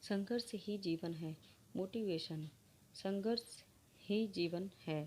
संघर्ष ही जीवन है। मोटिवेशन। संघर्ष ही जीवन है।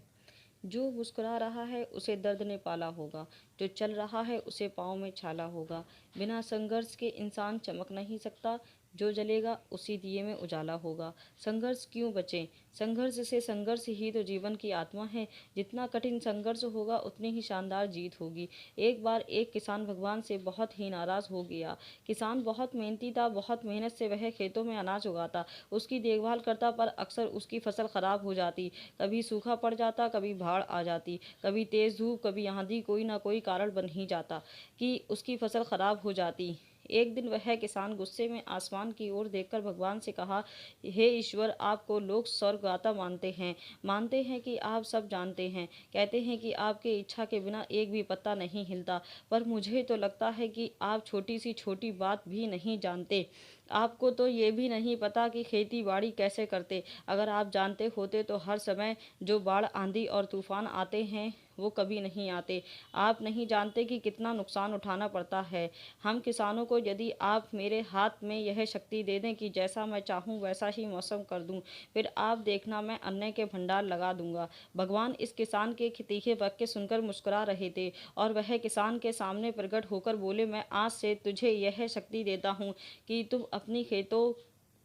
जो मुस्कुरा रहा है उसे दर्द ने पाला होगा, जो चल रहा है उसे पाँव में छाला होगा। बिना संघर्ष के इंसान चमक नहीं सकता, जो जलेगा उसी दिए में उजाला होगा। संघर्ष क्यों बचें? संघर्ष से संघर्ष ही तो जीवन की आत्मा है। जितना कठिन संघर्ष होगा उतनी ही शानदार जीत होगी। एक बार एक किसान भगवान से बहुत ही नाराज़ हो गया। किसान बहुत मेहनती था, बहुत मेहनत से वह खेतों में अनाज उगाता, उसकी देखभाल करता, पर अक्सर उसकी फसल खराब हो जाती। कभी सूखा पड़ जाता, कभी बाढ़ आ जाती, कभी तेज़ धूप, कभी आंधी, कोई ना कोई कारण बन ही जाता कि उसकी फसल खराब हो जाती। एक दिन वह किसान गुस्से में आसमान की ओर देखकर भगवान से कहा, हे ईश्वर, आपको लोग स्वर्गदाता मानते हैं कि आप सब जानते हैं, कहते हैं कि आपके इच्छा के बिना एक भी पत्ता नहीं हिलता, पर मुझे तो लगता है कि आप छोटी सी छोटी बात भी नहीं जानते। आपको तो ये भी नहीं पता कि खेती बाड़ी कैसे करते। अगर आप जानते होते तो हर समय जो बाढ़, आंधी और तूफान आते हैं वो कभी नहीं आते। आप नहीं जानते कि कितना नुकसान उठाना पड़ता है हम किसानों को। यदि आप मेरे हाथ में यह शक्ति दे दें कि जैसा मैं चाहूँ वैसा ही मौसम कर दूँ, फिर आप देखना मैं अन्न के भंडार लगा दूंगा। भगवान इस किसान के तीखे वाक्य सुनकर मुस्कुरा रहे थे और वह किसान के सामने प्रकट होकर बोले, मैं आज से तुझे यह शक्ति देता हूँ कि तुम अपनी खेतों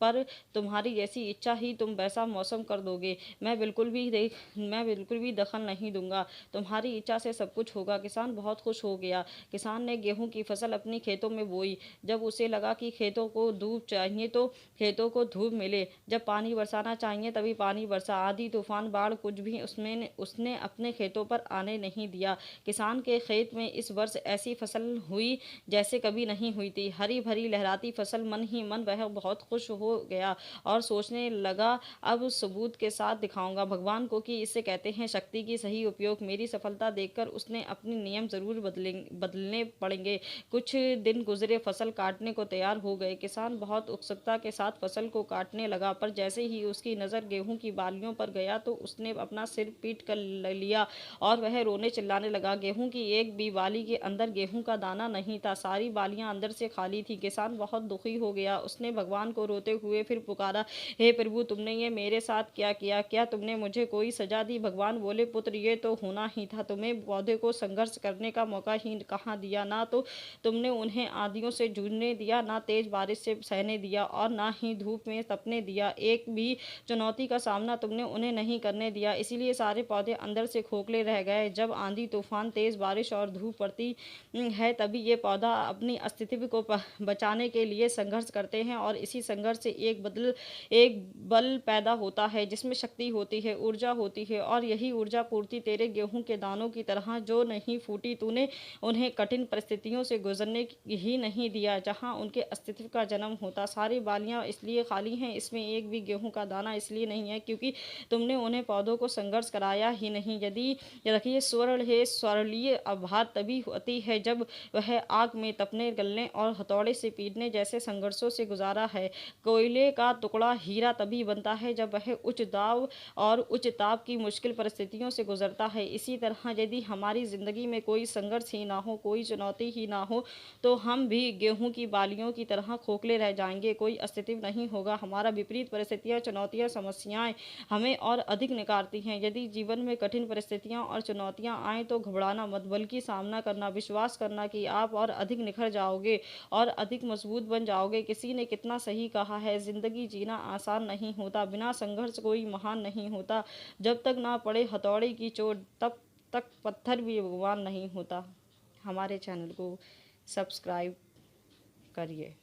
पर तुम्हारी जैसी इच्छा ही तुम वैसा मौसम कर दोगे। मैं बिल्कुल भी दखल नहीं दूंगा। तुम्हारी इच्छा से सब कुछ होगा। किसान बहुत खुश हो गया। किसान ने गेहूं की फसल अपनी खेतों में बोई। जब उसे लगा कि खेतों को धूप चाहिए तो खेतों को धूप मिले, जब पानी बरसाना चाहिए तभी पानी बरसा। आंधी तूफान बाढ़ कुछ भी उसने अपने खेतों पर आने नहीं दिया। किसान के खेत में इस वर्ष ऐसी फसल हुई जैसे कभी नहीं हुई थी। हरी भरी लहराती फसल। मन ही मन वह बहुत खुश हो गया और सोचने लगा, अब सबूत के साथ दिखाऊंगा भगवान को कि इसे कहते हैं शक्ति की सही उपयोग। मेरी सफलता देखकर उसने अपने नियम जरूर बदलने पड़ेंगे। कुछ दिन गुजरे, फसल काटने को तैयार हो गए। किसान बहुत उत्सुकता के साथ फसल को काटने लगा, पर जैसे ही उसकी नज़र गेहूं की बालियों पर गया तो उसने अपना सिर पीट कर लिया और वह रोने चिल्लाने लगा। गेहूं की एक भी बाली के अंदर गेहूं का दाना नहीं था, सारी बालियां अंदर से खाली थी। किसान बहुत दुखी हो गया। उसने भगवान को रोते हुए फिर पुकारा, हे प्रभु, तुमने ये मेरे साथ क्या किया? क्या तुमने मुझे कोई सजा दी? भगवान बोले, पुत्र, ये तो होना ही था। तुम्हें पौधे को संघर्ष करने का मौका ही कहाँ दिया। ना तो तुमने उन्हें आंधियों से जूझने दिया, ना तेज बारिश से सहने दिया और ना ही धूप में तपने दिया। एक भी चुनौती का सामना तुमने उन्हें नहीं करने दिया। इसीलिए सारे पौधे अंदर से खोखले रह गए। जब आंधी तूफान, तेज बारिश और धूप पड़ती है तभी ये पौधा अपनी अस्तित्व को बचाने के लिए संघर्ष करते हैं और इसी संघर्ष से एक बल पैदा होता है जिसमें शक्ति होती है, ऊर्जा होती है। और यही ऊर्जा पूर्ति तेरे गेहूं के दानों की तरह जो नहीं फूटी, तूने उन्हें कठिन परिस्थितियों से गुजरने ही नहीं दिया जहां उनके अस्तित्व का जन्म होता। सारी बालियां इसलिए खाली हैं, इसमें एक भी गेहूं का दाना इसलिए नहीं है क्योंकि तुमने उन्हें पौधों को संघर्ष कराया ही नहीं। यदि रखिए स्वर्ण है, स्वर्णीय आभार तभी होती है जब वह आग में तपने, गलने और हथौड़े से पीटने जैसे संघर्षों से गुजारा है। कोयले का टुकड़ा हीरा तभी बनता है जब वह उच्च दाब और उच्च ताप की मुश्किल परिस्थितियों से गुजरता है। इसी तरह यदि हमारी जिंदगी में कोई संघर्ष ही ना हो, कोई चुनौती ही ना हो, तो हम भी गेहूं की बालियों की तरह खोखले रह जाएंगे। कोई अस्तित्व नहीं होगा। हमारा विपरीत परिस्थितियां, चुनौतियां, समस्याएं हमें और अधिक निकारती हैं। यदि जीवन में कठिन परिस्थितियां और चुनौतियां आए तो घबराना मत, बल्कि सामना करना, विश्वास करना कि आप और अधिक निखर जाओगे और अधिक मजबूत बन जाओगे। किसी ने कितना सही कहा है, जिंदगी जीना आसान नहीं होता, बिना संघर्ष कोई महान नहीं होता। जब तक ना पड़े हथौड़े की चोट तब तक पत्थर भी भगवान नहीं होता। हमारे चैनल को सब्सक्राइब करिए।